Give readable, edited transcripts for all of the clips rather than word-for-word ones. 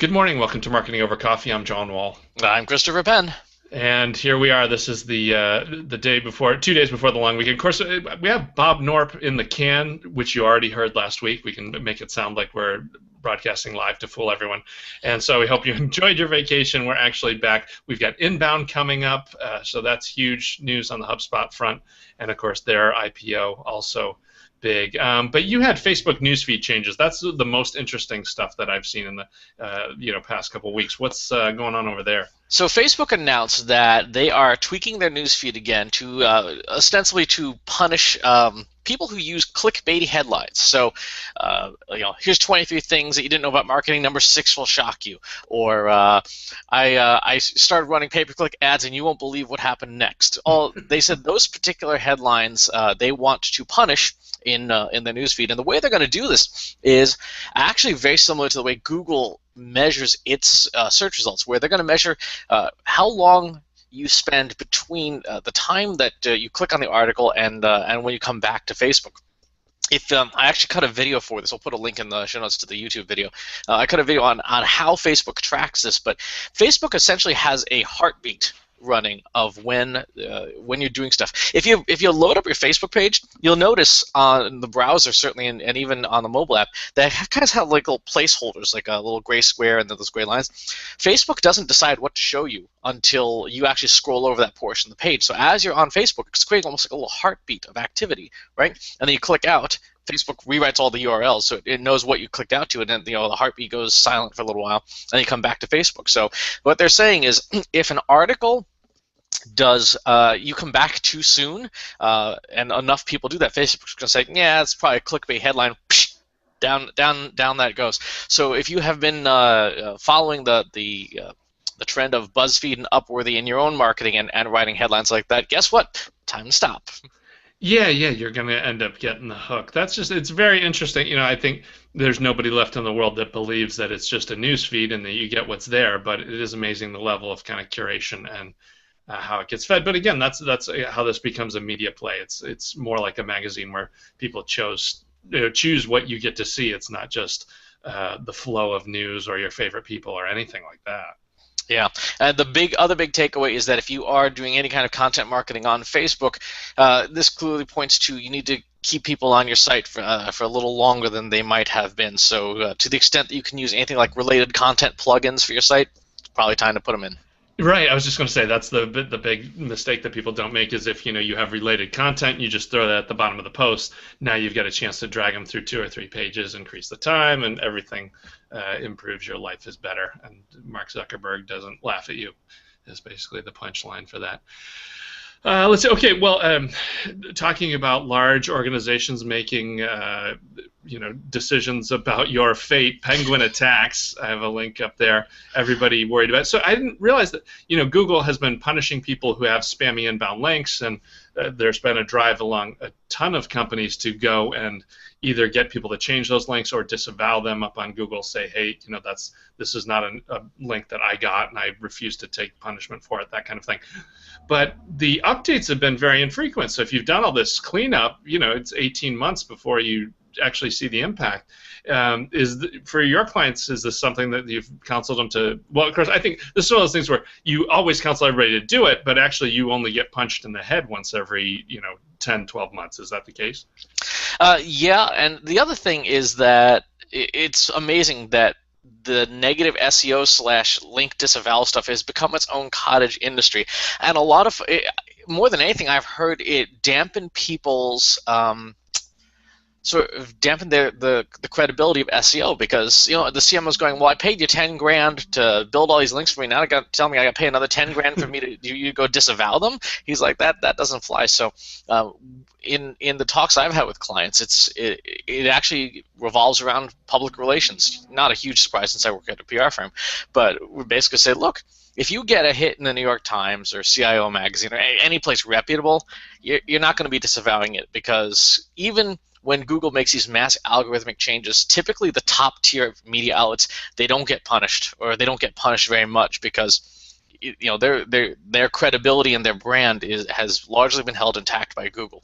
Good morning. Welcome to Marketing Over Coffee. I'm John Wall, I'm Christopher Penn. and here we are. This is the day before, 2 days before the long weekend. Of course, we have Bob Norp in the can, which you already heard last week. We can make it sound like we're broadcasting live to fool everyone. And so we hope you enjoyed your vacation. We're actually back. We've got Inbound coming up, so that's huge news on the HubSpot front, and of course their IPO also big. But you had Facebook newsfeed changes. That's the most interesting stuff that I've seen in the past couple of weeks. What's going on over there? So Facebook announced that they are tweaking their newsfeed again to ostensibly to punish people who use clickbaity headlines. So, here's 23 things that you didn't know about marketing. Number 6 will shock you. Or I started running pay-per-click ads and you won't believe what happened next. They said those particular headlines they want to punish in the newsfeed, and the way they're going to do this is actually very similar to the way Google measures its search results, where they're going to measure how long you spend between the time that you click on the article and when you come back to Facebook. If I actually cut a video for this, I'll put a link in the show notes to the YouTube video. I cut a video on how Facebook tracks this, but Facebook essentially has a heartbeat running of when you're doing stuff. If you load up your Facebook page, you'll notice on the browser certainly, and even on the mobile app, that kind of have like little placeholders, like a little gray square and then those gray lines. Facebook doesn't decide what to show you until you actually scroll over that portion of the page. So as you're on Facebook, it's creating almost like a little heartbeat of activity, right? And then you click out. Facebook rewrites all the URLs, so it knows what you clicked out to, and then the heartbeat goes silent for a little while, and you come back to Facebook. So what they're saying is, if an article does you come back too soon, and enough people do that, Facebook's going to say, yeah, it's probably a clickbait headline. Psh, down that goes. So if you have been following the trend of BuzzFeed and Upworthy in your own marketing and writing headlines like that, guess what? Time to stop. Yeah, you're going to end up getting the hook. It's very interesting. I think there's nobody left in the world that believes that it's just a news feed and that you get what's there, but it is amazing the level of kind of curation and how it gets fed. But again, that's how this becomes a media play. It's more like a magazine where people choose what you get to see. It's not just the flow of news or your favorite people or anything like that. Yeah, and the other big takeaway is that if you are doing any kind of content marketing on Facebook, this clearly points to you need to keep people on your site for a little longer than they might have been. So to the extent that you can use anything like related content plugins for your site, it's probably time to put them in. Right, I was just going to say that's the big mistake that people don't make is if you have related content, you just throw that at the bottom of the post. Now you've got a chance to drag them through 2 or 3 pages, increase the time, and everything improves. Your life is better, and Mark Zuckerberg doesn't laugh at you. Is basically the punchline for that. Let's see. Okay, well, talking about large organizations making decisions about your fate. Penguin attacks. I have a link up there. Everybody worried about it. So I didn't realize that Google has been punishing people who have spammy inbound links, and there's been a drive along a ton of companies to go and either get people to change those links or disavow them up on Google. Say, hey, this is not a link that I got, and I refuse to take punishment for it. That kind of thing. But the updates have been very infrequent. So if you've done all this cleanup, it's 18 months before you actually see the impact. For your clients, is this something that you've counseled them to? Well, of course, I think this is one of those things where you always counsel everybody to do it, but actually you only get punched in the head once every 10, 12 months. Is that the case? Yeah, and the other thing is that it's amazing that the negative SEO / link disavow stuff has become its own cottage industry, and a lot of more than anything, I've heard it dampen people's sort of dampen the credibility of SEO, because the CMO is going, well, I paid you 10 grand to build all these links for me. Now tell me I got to pay another 10 grand for me to you go disavow them. He's like, that doesn't fly. So in the talks I've had with clients, it actually revolves around public relations. Not a huge surprise since I work at a PR firm, but we basically say, look, if you get a hit in the New York Times or CIO magazine or any place reputable, you're not going to be disavowing it, because even when Google makes these mass algorithmic changes, typically the top tier of media outlets, they don't get punished, or they don't get punished very much, because their credibility and their brand has largely been held intact by Google.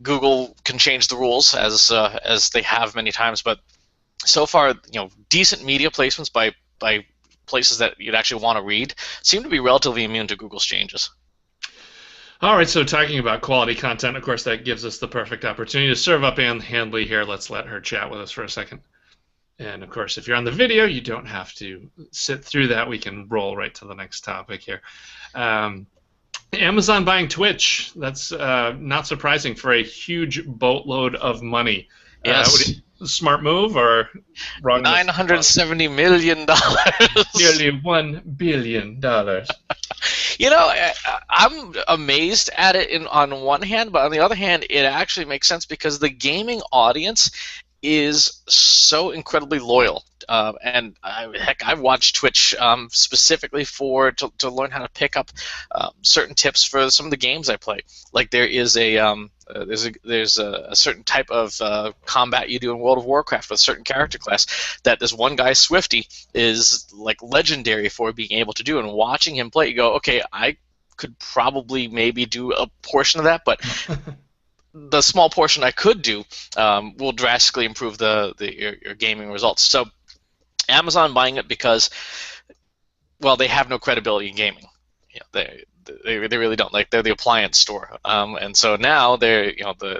Google can change the rules as they have many times, but so far, decent media placements by places that you'd actually want to read seem to be relatively immune to Google's changes. All right, so talking about quality content, of course, that gives us the perfect opportunity to serve up Ann Handley here. Let's let her chat with us for a second. And of course, if you're on the video, you don't have to sit through that. We can roll right to the next topic here. Amazon buying Twitch. That's not surprising for a huge boatload of money. Yes. Smart move or wrong? $970 million. Nearly $1 billion. I'm amazed at it on one hand, but on the other hand, it actually makes sense because the gaming audience is so incredibly loyal. And I've watched Twitch specifically to learn how to pick up certain tips for some of the games I play. Like there's a certain type of combat you do in World of Warcraft with a certain character class that this one guy Swifty is like legendary for being able to do. And watching him play, you go, okay, I could probably maybe do a portion of that, but the small portion I could do will drastically improve your gaming results. So Amazon buying it because, well, they have no credibility in gaming. They really don't. Like, they're the appliance store, and so now they're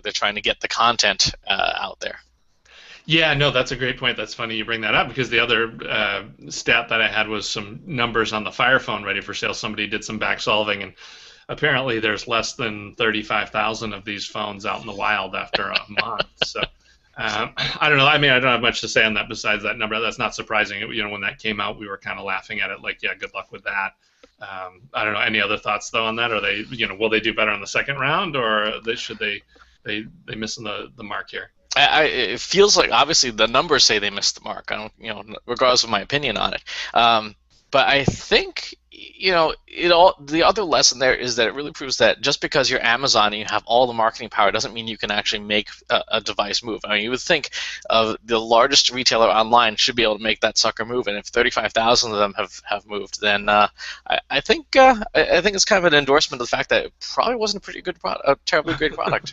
trying to get the content out there. Yeah, no, that's a great point. That's funny you bring that up because the other stat that I had was some numbers on the Fire Phone ready for sale. Somebody did some back solving, and apparently there's less than 35,000 of these phones out in the wild after a month. So I don't know. I mean, I don't have much to say on that besides that number. That's not surprising. When that came out, we were kind of laughing at it like, yeah, good luck with that. I don't know. Any other thoughts though on that? Are they, will they do better on the second round, or should they missing the mark here? It feels like obviously the numbers say they missed the mark. I don't, regardless of my opinion on it. But I think the other lesson there is that it really proves that just because you're Amazon and you have all the marketing power doesn't mean you can actually make a device move. I mean, you would think of the largest retailer online should be able to make that sucker move, and if 35,000 of them have moved, then I think it's kind of an endorsement of the fact that it probably wasn't a terribly great product.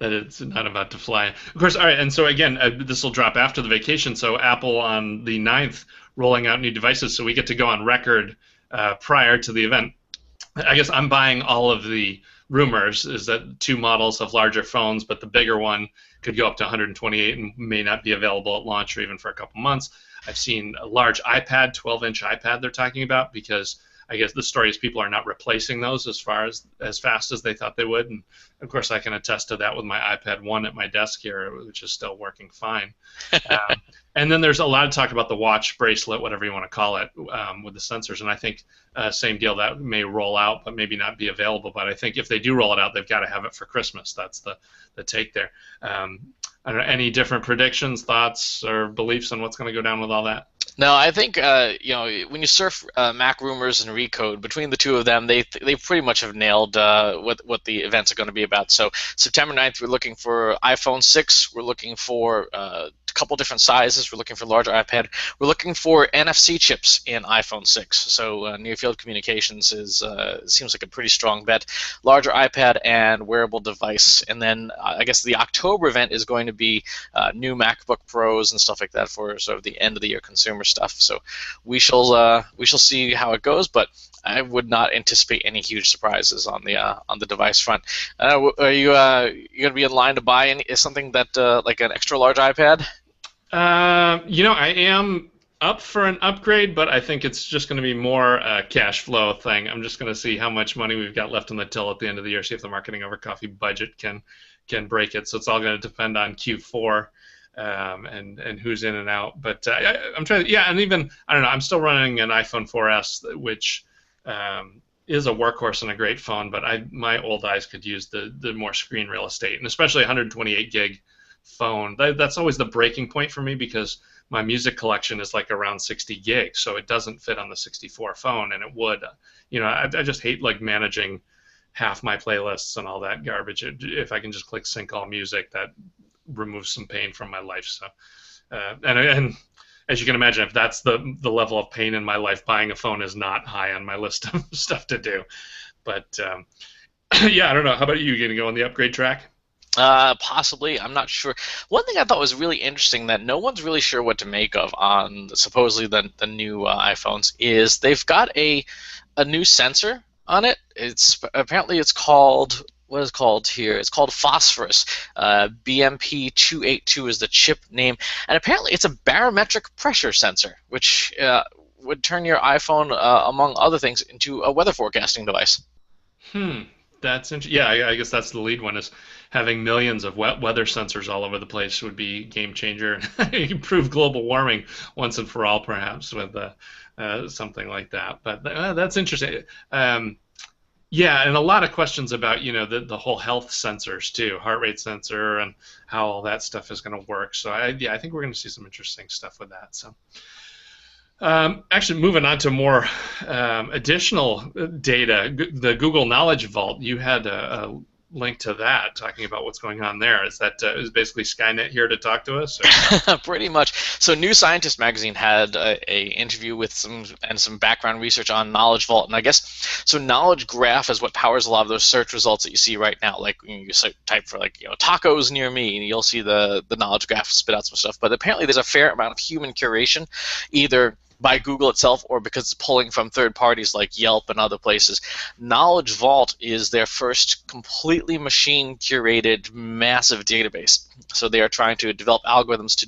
That it's not about to fly. Of course, all right, and so again, this will drop after the vacation, so Apple on the 9th rolling out new devices, so we get to go on record prior to the event. I guess I'm buying all of the rumors is that 2 models of larger phones, but the bigger one could go up to 128 and may not be available at launch or even for a couple months. I've seen a large iPad, 12-inch iPad they're talking about, because I guess the story is people are not replacing those as fast as they thought they would. And of course, I can attest to that with my iPad 1 at my desk here, which is still working fine. And then there's a lot of talk about the watch, bracelet, whatever you want to call it, with the sensors. And I think same deal, that may roll out, but maybe not be available. But I think if they do roll it out, they've got to have it for Christmas. That's the take there. I don't know, any different predictions, thoughts, or beliefs on what's going to go down with all that? No, I think when you surf Mac Rumors and Recode, between the two of them, they pretty much have nailed what the events are going to be about. So September 9th, we're looking for iPhone 6. We're looking for a couple different sizes. We're looking for larger iPad. We're looking for NFC chips in iPhone 6. So near field communications seems like a pretty strong bet. Larger iPad and wearable device. And then I guess the October event is going to be new MacBook Pros and stuff like that for sort of the end of the year consumer stuff. So we shall see how it goes, but I would not anticipate any huge surprises on the device front. Are you going to be in line to buy something that like an extra large iPad? I am up for an upgrade, but I think it's just going to be more a cash flow thing. I'm just going to see how much money we've got left in the till at the end of the year, see if the marketing over coffee budget can break it. So it's all going to depend on Q4. And who's in and out, but I'm trying to, and even I don't know. I'm still running an iPhone 4S, which is a workhorse and a great phone, but my old eyes could use the more screen real estate, and especially 128 gig phone. That's always the breaking point for me because my music collection is like around 60 gigs, so it doesn't fit on the 64 phone, and it would, I just hate like managing half my playlists and all that garbage. If I can just click sync all music, that remove some pain from my life. So and as you can imagine, if that's the level of pain in my life, buying a phone is not high on my list of stuff to do. But I don't know, how about you? Gonna go on the upgrade track? Possibly, I'm not sure. One thing I thought was really interesting that no one's really sure what to make of on supposedly the new iPhones is they've got a new sensor on it. It's apparently it's called what is it called here? It's called phosphorus. BMP282 is the chip name, and apparently it's a barometric pressure sensor, which would turn your iPhone, among other things, into a weather forecasting device. Hmm, that's interesting. Yeah, I guess that's the lead one is having millions of weather sensors all over the place would be game changer. Improve global warming once and for all, perhaps with something like that. But that's interesting. Yeah, and a lot of questions about the whole health sensors too, heart rate sensor, and how all that stuff is going to work. So yeah, I think we're going to see some interesting stuff with that. So. Actually, moving on to more additional data, the Google Knowledge Vault. You had a link to that, talking about what's going on there. Is that is basically Skynet here to talk to us? Pretty much. So, New Scientist magazine had a interview with some background research on Knowledge Vault, and I guess so. Knowledge Graph is what powers a lot of those search results that you see right now. Like you type for tacos near me, and you'll see the Knowledge Graph spit out some stuff. But apparently, there's a fair amount of human curation, either by Google itself or because it's pulling from third parties like Yelp and other places. Knowledge Vault is their first completely machine curated massive database. So they are trying to develop algorithms to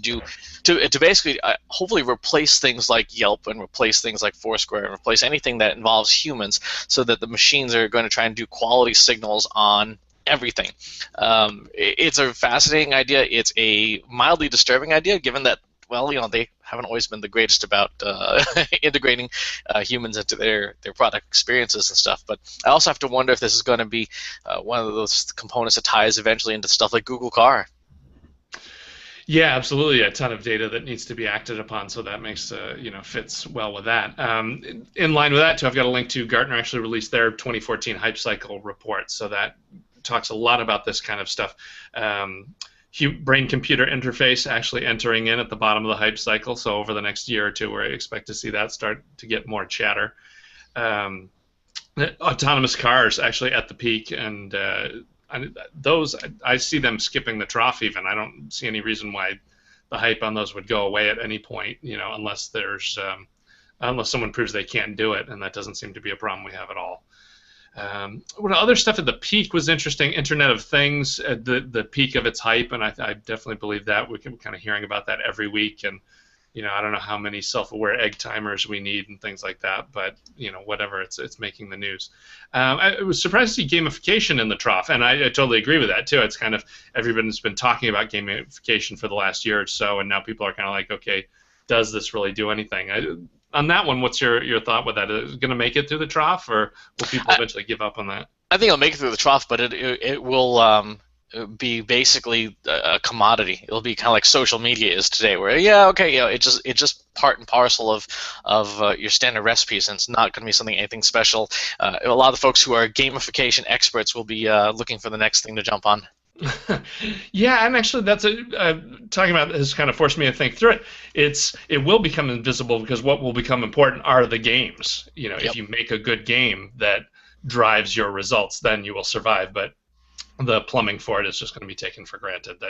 basically hopefully replace things like Yelp and replace things like Foursquare and replace anything that involves humans, so that the machines are going to try and do quality signals on everything. It's a fascinating idea. It's a mildly disturbing idea, given that, well, they haven't always been the greatest about integrating humans into their product experiences and stuff. But I also have to wonder if this is going to be one of those components that ties eventually into stuff like Google Car. Yeah, absolutely. A ton of data that needs to be acted upon, so that makes fits well with that. In line with that, too, I've got a link to Gardner actually released their 2014 Hype Cycle report, so that talks a lot about this kind of stuff. Brain-computer interface actually entering in at the bottom of the hype cycle. So over the next year or two, we expect to see that start to get more chatter. Autonomous cars actually at the peak, and those I see them skipping the trough even. I don't see any reason why the hype on those would go away at any point, unless unless someone proves they can't do it, and that doesn't seem to be a problem we have at all. What other stuff at the peak was interesting? Internet of Things at the peak of its hype, and I definitely believe that. We're kind of hearing about that every week, and I don't know how many self-aware egg timers we need and things like that, but whatever, it's making the news. I was surprised to see gamification in the trough, and I totally agree with that too. It's kind of everybody's been talking about gamification for the last year or so, and now people are kind of like, okay, does this really do anything? On that one, what's your thought with that? Is it going to make it through the trough, or will people eventually give up on that? I think it'll make it through the trough, but it will be basically a commodity. It'll be kind of like social media is today, where it's just part and parcel of your standard recipes, and it's not going to be anything special. A lot of the folks who are gamification experts will be looking for the next thing to jump on. Yeah, and actually, that's talking about has kind of forced me to think through it. It will become invisible because what will become important are the games. Yep. If you make a good game that drives your results, then you will survive. But the plumbing for it is just going to be taken for granted.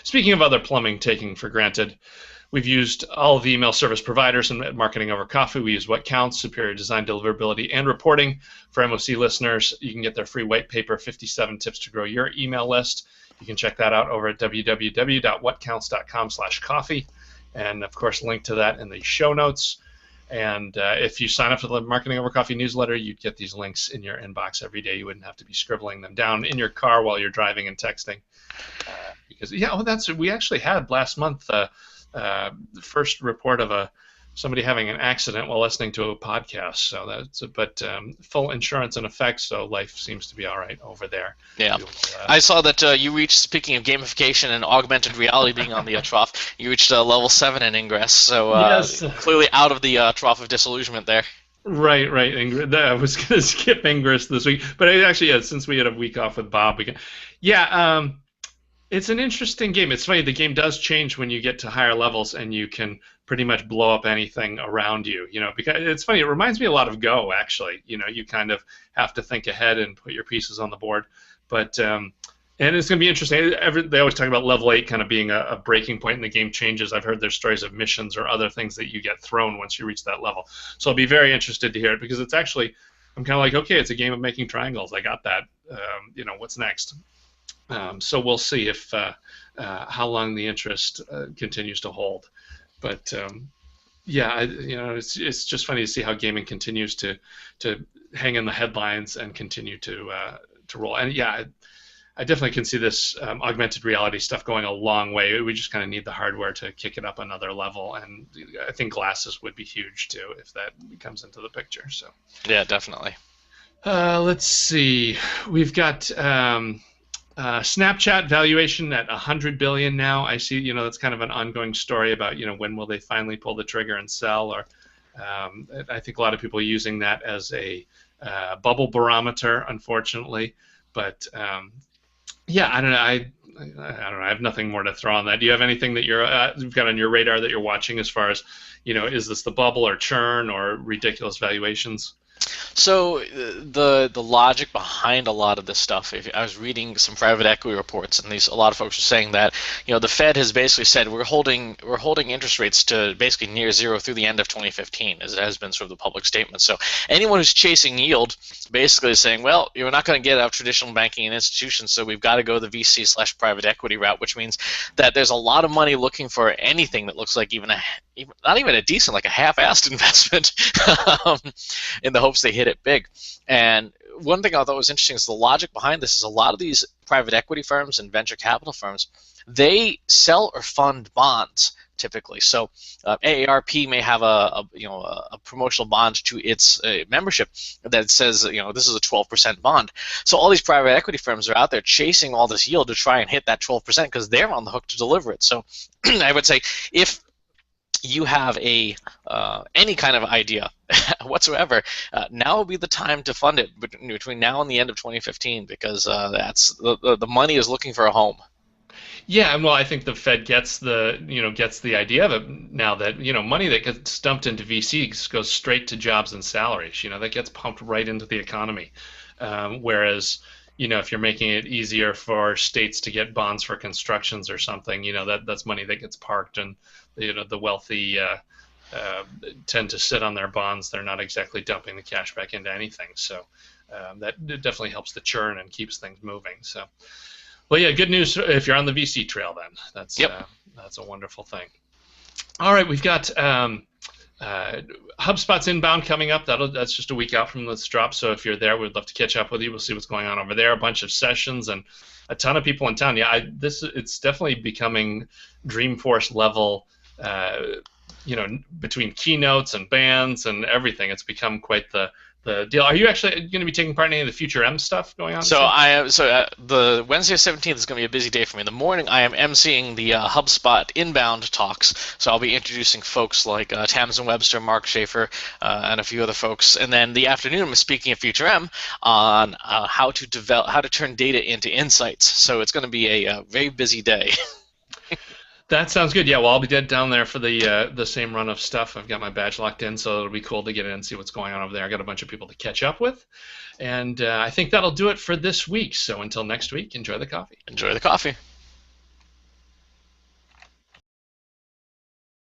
Speaking of other plumbing taken for granted, we've used all of the email service providers and at Marketing Over Coffee. We use What Counts, Superior Design, Deliverability, and Reporting. For MOC listeners, you can get their free white paper, 57 Tips to Grow Your Email List. You can check that out over at www.whatcounts.com/coffee. And, of course, link to that in the show notes. And if you sign up for the Marketing Over Coffee newsletter, you'd get these links in your inbox every day. You wouldn't have to be scribbling them down in your car while you're driving and texting. We actually had last month the first report of somebody having an accident while listening to a podcast. So but full insurance in effect, so life seems to be all right over there. Yeah, I saw that you reached. Speaking of gamification and augmented reality being on the trough, you reached level 7 in Ingress. So yes. Clearly out of the trough of disillusionment there. Right. I was going to skip Ingress this week, but since we had a week off with Bob, it's an interesting game. It's funny, the game does change when you get to higher levels, and you can pretty much blow up anything around you. Because it's funny, it reminds me a lot of Go, actually. You kind of have to think ahead and put your pieces on the board. But And it's going to be interesting. They always talk about level 8 kind of being a breaking point in the game changes. I've heard there's stories of missions or other things that you get thrown once you reach that level. So I'll be very interested to hear it because it's actually, I'm kind of like, okay, it's a game of making triangles. I got that. What's next? So we'll see if how long the interest continues to hold. But yeah, it's just funny to see how gaming continues to hang in the headlines and continue to roll. And yeah, I definitely can see this augmented reality stuff going a long way. We just kind of need the hardware to kick it up another level, and I think glasses would be huge too if that comes into the picture. So Yeah, definitely. let's see, we've got Snapchat valuation at 100 billion now. I see, that's kind of an ongoing story about when will they finally pull the trigger and sell, or I think a lot of people are using that as a bubble barometer, unfortunately, but. Yeah, I don't know. I don't know. I have nothing more to throw on that. Do you have anything that you've got on your radar that you're watching as far as, is this the bubble or churn or ridiculous valuations? So the logic behind a lot of this stuff, if I was reading some private equity reports, and a lot of folks are saying that the Fed has basically said we're holding interest rates to basically near zero through the end of 2015, as it has been sort of the public statement. So anyone who's chasing yield basically is saying, well, you're not going to get out of traditional banking and institutions, so we've got to go the VC/private equity route, which means that there's a lot of money looking for anything that looks like not even a decent, like a half-assed investment in the hopes they hit it big. And one thing I thought was interesting is the logic behind this is a lot of these private equity firms and venture capital firms, they sell or fund bonds typically. So AARP may have a promotional bond to its membership that says this is a 12% bond. So all these private equity firms are out there chasing all this yield to try and hit that 12% because they're on the hook to deliver it. So I would say if you have any kind of idea whatsoever, now would be the time to fund it between now and the end of 2015 because that's the money is looking for a home. Yeah, well, I think the Fed gets the idea of it now that money that gets dumped into VCs goes straight to jobs and salaries. That gets pumped right into the economy, whereas if you're making it easier for states to get bonds for constructions or something, that's money that gets parked, and the wealthy tend to sit on their bonds. They're not exactly dumping the cash back into anything. So that definitely helps the churn and keeps things moving. So, well, yeah, good news if you're on the VC trail. Then that's a wonderful thing. All right, we've got HubSpot's inbound coming up. That's just a week out from this drop. So if you're there, we'd love to catch up with you. We'll see what's going on over there. A bunch of sessions and a ton of people in town. Yeah, it's definitely becoming Dreamforce level. Between keynotes and bands and everything, it's become quite the deal. Are you actually going to be taking part in any of the Future M stuff going on? So the Wednesday 17th is going to be a busy day for me. In the morning, I am emceeing the HubSpot inbound talks. So I'll be introducing folks like Tamsin Webster, Mark Schaefer, and a few other folks. And then the afternoon, I'm speaking at Future M on how to turn data into insights. So it's going to be a very busy day. That sounds good. Yeah, well, I'll be down there for the same run of stuff. I've got my badge locked in, so it'll be cool to get in and see what's going on over there. I got a bunch of people to catch up with, and I think that'll do it for this week. So until next week, enjoy the coffee. Enjoy the coffee.